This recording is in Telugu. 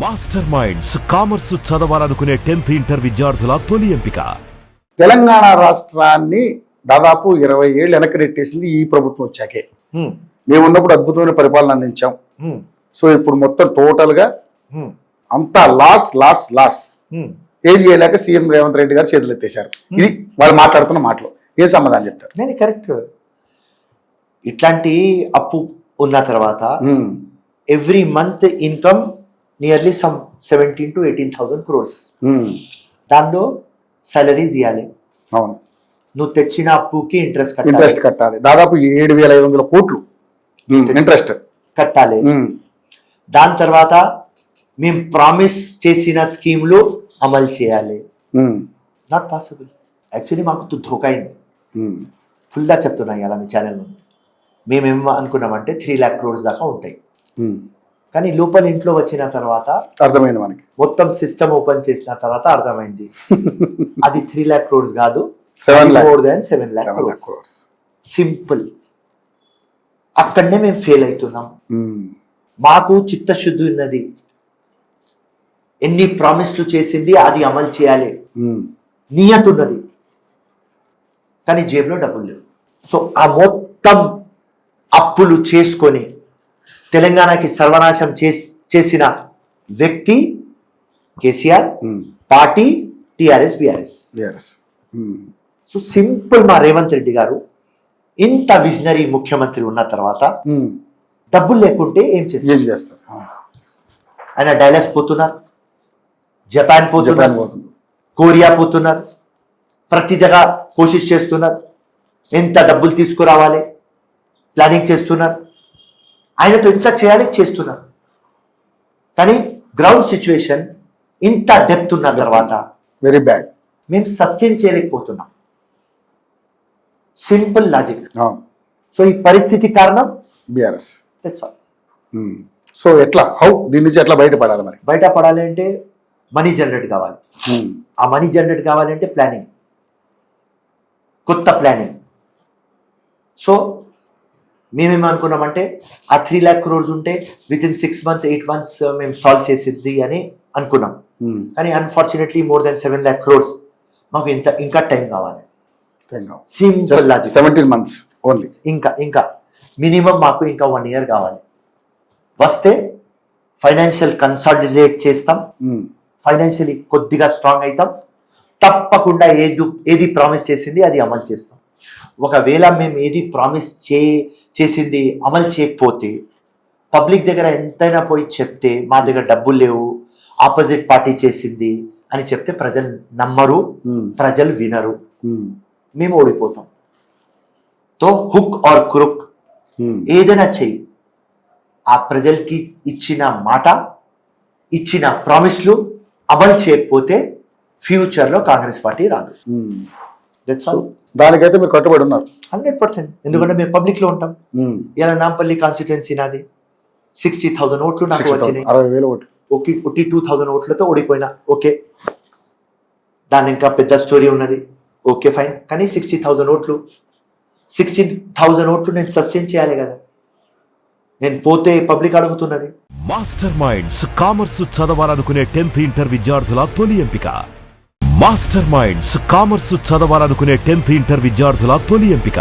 మాస్టర్ మైండ్స్ కామర్స్ చదవాలనుకునే 10th ఇంటర్ విద్యార్థుల తొలి ఎంపిక. తెలంగాణ రాష్ట్రాన్ని దాదాపు 20 ఏళ్ళు వెనక్కి నెట్టేసింది ఈ ప్రభుత్వం వచ్చాకే. మేము ఉన్నప్పుడు అద్భుతమైన పరిపాలన అందించాం. సో ఇప్పుడు మొత్తం టోటల్ గా అంతా లాస్ లాస్ లాస్. ఏం చేయలేక సీఎం రేవంత్ రెడ్డి గారు చేతులు ఎత్తేశారు. ఇది వాళ్ళు మాట్లాడుతున్న మాటలు. ఏ సమాధానం చెప్తారు? నేను కరెక్ట్. ఇట్లాంటి అప్పు ఉన్న తర్వాత every month income nearly some 17,000 to 18,000 crores. దానిలో సాలరీస్ ఇవ్వాలి. అవును, నువ్వు తెచ్చిన అప్పుకి ఇంట్రెస్ట్ కట్టాలి. దాదాపు 7,500 కోట్లు ఇంట్రెస్ట్ కట్టాలి. దాని తర్వాత మేము ప్రామిస్ చేసిన స్కీమ్లు అమలు చేయాలి. Not possible. యాక్చువల్లీ మాకు ధోకా అయింది. ఫుల్గా చెప్తున్నా ఇలా మీ ఛానల్ ముందు. మేమేం అనుకున్నామంటే 3 lakh crores దాకా ఉంటాయి. కానీ లోపల ఇంట్లో వచ్చిన తర్వాత అర్థమైంది మనకి. మొత్తం సిస్టమ్ ఓపెన్ చేసిన తర్వాత అర్థమైంది అది 3 lakh crores కాదు, 7 lakh. More than 7 lakh crores. Simple. అక్కడనే మేము ఫెయిల్ అవుతున్నాం. మాకు చిత్తశుద్ధి ఉన్నది, ఎన్ని ప్రామిస్లు చేసింది అది అమలు చేయాలి, నియత ఉన్నది. కానీ జేబులో డబ్బులు లేవు. సో ఆ మొత్తం అప్పులు చేసుకొని తెలంగాణకి సర్వనాశం చేసిన వ్యక్తి KCR, party TRS BRS. So simple. మా రేవంత్ రెడ్డి గారు ఇంత విజనరీ ముఖ్యమంత్రి ఉన్న తర్వాత డబ్బులు లేకుంటే ఏం చేస్తారు? ఆయన డైలాస్ పోతున్నారు, జపాన్ పోతున్నారు, కొరియా పోతున్నారు, ప్రతి జగ కోషిష్ చేస్తున్నారు. ఎంత డబ్బులు తీసుకురావాలి ప్లానింగ్ చేస్తున్నారు. ఆయనతో ఇంత చేయాలి చేస్తున్నారు. కానీ గ్రౌండ్ సిచ్యువేషన్ ఇంత డెప్త్ ఉన్న తర్వాత వెరీ బ్యాడ్. మేము సస్టైన్ చేయలేకపోతున్నాం. Simple logic. సో ఈ పరిస్థితి కారణం బిఆర్ఎస్. That's all. సో ఎట్లా దీని నుంచి ఎట్లా బయటపడాలి? మరి బయటపడాలి అంటే మనీ జనరేట్ కావాలి. ఆ మనీ జనరేట్ కావాలంటే ప్లానింగ్, కొత్త ప్లానింగ్. సో మేమేమనుకున్నామంటే ఆ 3 lakh crores ఉంటే విత్ ఇన్ 6 months 8 months మేము సాల్వ్ చేసేది అని అనుకున్నాం. కానీ unfortunately more than 7 lakh crores మాకు ఇంకా టైం కావాలి. Simple logic. 17 months only. ఇంకా మినిమం మాకు ఇంకా 1 year కావాలి. వస్తే ఫైనాన్షియల్ కన్సాలిడేట్ చేస్తాం, ఫైనాన్షియలీ కొద్దిగా స్ట్రాంగ్ అవుతాం. తప్పకుండా ఏది ప్రామిస్ చేసింది అది అమలు చేస్తాం. ఒకవేళ మేము ఏది ప్రామిస్ చేసింది అమలు చేయకపోతే పబ్లిక్ దగ్గర ఎంతైనా పోయి చెప్తే మా దగ్గర డబ్బులు లేవు, ఆపోజిట్ పార్టీ చేసింది అని చెప్తే ప్రజలు నమ్మరు, ప్రజలు వినరు, మేము ఓడిపోతాం. తో హుక్ ఆర్ క్రుక్ ఏదైనా చెయ్యి. ఆ ప్రజలకి ఇచ్చిన మాట, ఇచ్చిన ప్రామిస్లు అమలు చేయకపోతే ఫ్యూచర్లో కాంగ్రెస్ పార్టీ రాదు. దానికైతే మీరు కట్టుబడి ఉన్నారు 100%. ఎందుకంటే మేము పబ్లిక్ లో ఉంటాం. ఇలా నాంపల్లి కాన్స్టిట్యుయెన్సీ నాది. 60,000 ఓట్లు నాకు వచ్చినాయి. 60,000 ఓట్లు. 2,000 ఓట్లతో ఓడిపోయినా ఓకే, దాని ఇంకా పెద్ద స్టోరీ ఉన్నది. Okay fine. కానీ 60,000 ఓట్లు, 16,000 ఓట్లు నేను సస్టైన్ చేయాలి కదా. నేను పోతే పబ్లిక్ అడుగుతున్నది. మాస్టర్ మైండ్స్ కామర్స్ చదవాలనుకునే 10th ఇంటర్ విద్యార్థుల తొలి ఎంపిక. మాస్టర్ మైండ్స్ కామర్స్ చదవాలనుకునే 10th ఇంటర్ విద్యార్థుల తొలి ఎంపిక.